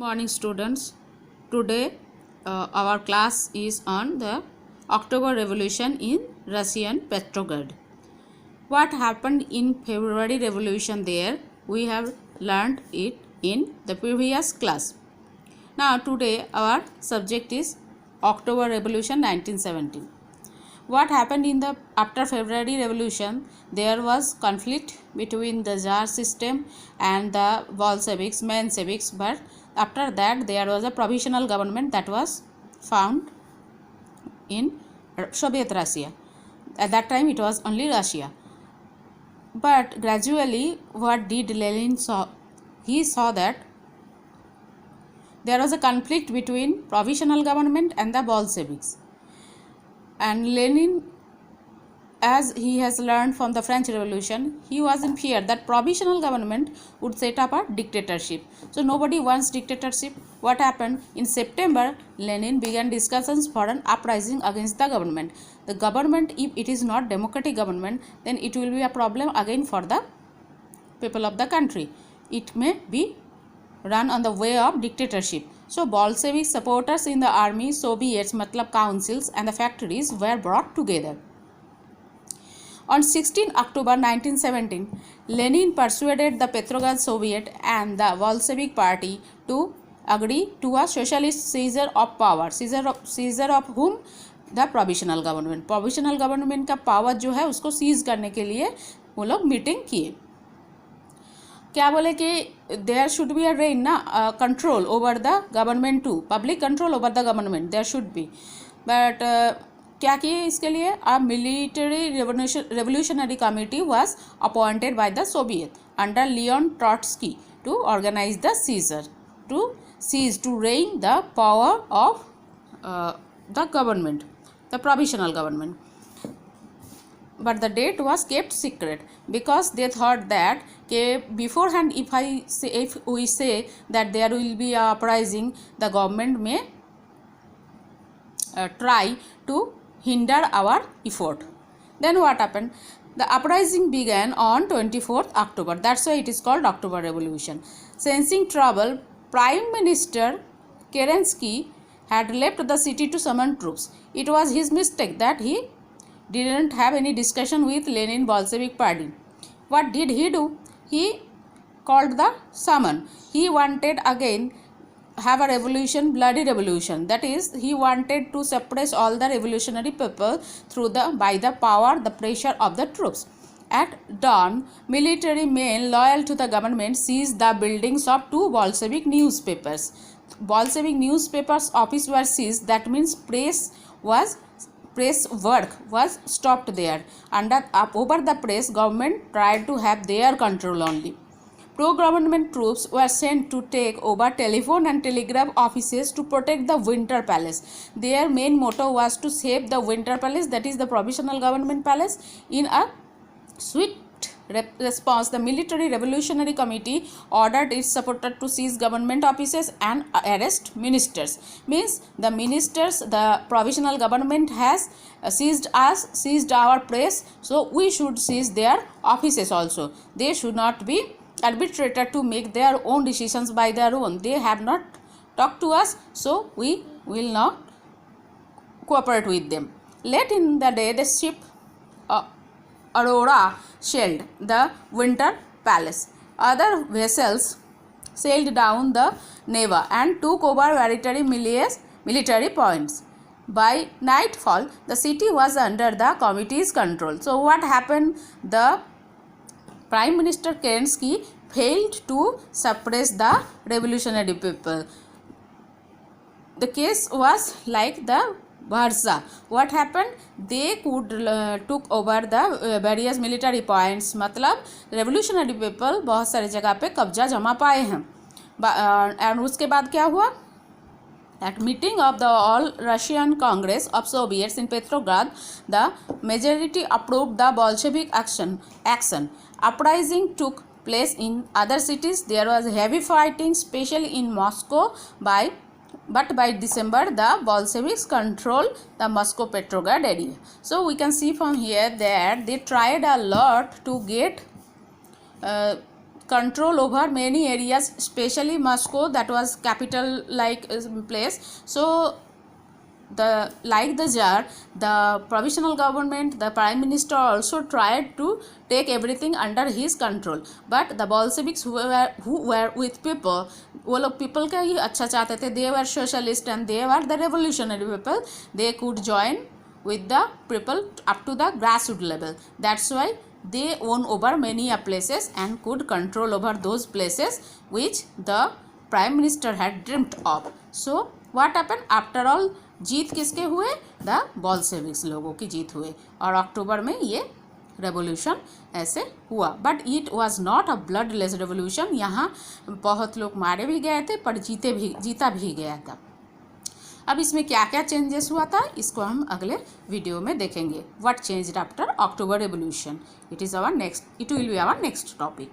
Morning students. Today our class is on the October Revolution in Russian Petrograd. What happened in February Revolution there? We have learned it in the previous class. Now today our subject is October Revolution 1917. What happened in the after February Revolution? There was conflict between the Tsar system and the Bolsheviks, Mensheviks, but after that there was a provisional government that was found in Soviet Russia. At that time it was only Russia. But gradually what did Lenin saw? He saw that there was a conflict between provisional government and the Bolsheviks. And Lenin, as he has learned from the French Revolution, he was in fear that provisional government would set up a dictatorship. So nobody wants dictatorship. What happened? In September, Lenin began discussions for an uprising against the government. The government, if it is not democratic government, then it will be a problem again for the people of the country. It may be run on the way of dictatorship. So Bolshevik supporters in the army, Soviets, matlab councils and the factories were brought together. On 16 October 1917, Lenin persuaded the Petrograd Soviet and the Bolshevik party to agree to a socialist seizure of power. Seizure of whom? The provisional government. Provisional government का power जो है उसको seize करने के लिए वो लोग meeting किए. क्या बोले कि there should be a rein ना control over the government to public control over the government there should be but क्या किए इसके लिए a military revolutionary committee was appointed by the Soviet under Leon Trotsky to organise the seizure to reign the power of the government the provisional government. But the date was kept secret because they thought that beforehand if we say that there will be a uprising, the government may try to hinder our effort. Then what happened? The uprising began on 24th October. That's why it is called October Revolution. Sensing trouble, Prime Minister Kerensky had left the city to summon troops. It was his mistake that he didn't have any discussion with Lenin Bolshevik party. What did he do? He called the summon. He wanted again have a revolution, bloody revolution. That is, he wanted to suppress all the revolutionary people by the power, the pressure of the troops. At dawn, military men loyal to the government seized the buildings of two Bolshevik newspapers. Bolshevik newspapers' office were seized. That means press work was stopped there. Over the press, government tried to have their control only. Pro-government troops were sent to take over telephone and telegraph offices to protect the Winter Palace. Their main motto was to save the Winter Palace, that is the provisional government palace. In a swift response, the Military Revolutionary Committee ordered its supporters to seize government offices and arrest ministers. Means the ministers, the provisional government has seized us, seized our press, so we should seize their offices also. They should not be arbitrated to make their own decisions by their own. They have not talked to us, so we will not cooperate with them. Late in the day, the ship Aurora sailed the Winter Palace. Other vessels sailed down the Neva and took over military points. By nightfall, the city was under the committee's control. So what happened? The Prime Minister Kerensky failed to suppress the revolutionary people. The case was like the Varsa. What happened? They took over the various military points. मतलब revolutionary people बहुत सारी जगह पे कब्जा जमा पाए हैं. और उसके बाद क्या हुआ? At meeting of the All Russian Congress of Soviets in Petrograd, the majority approved the Bolshevik action. Uprising took place in other cities. There was heavy fighting, especially in Moscow. But by December, the Bolsheviks controlled the Moscow-Petrograd area. So we can see from here that they tried a lot to get control over many areas, especially Moscow, that was capital like place. So like the Tsar, the provisional government, the prime minister also tried to take everything under his control, but the Bolsheviks who were with people, वो लोग people का ही अच्छा चाहते थे. They were socialist and they were the revolutionary people. They could join with the people up to the grassroots level. That's why they own over many places and could control over those places which the prime minister had dreamt of. So what happened? After all, जीत किसके हुए? The बॉल्शेविक्स लोगों की जीत हुए, और अक्टूबर में ये revolution ऐसे हुआ. But it was not a bloodless revolution. यहाँ बहुत लोग मारे भी गए थे पर जीता भी गया था. अब इसमें क्या क्या चेंजेस हुआ था इसको हम अगले वीडियो में देखेंगे. What changed after October revolution. It will be our next topic.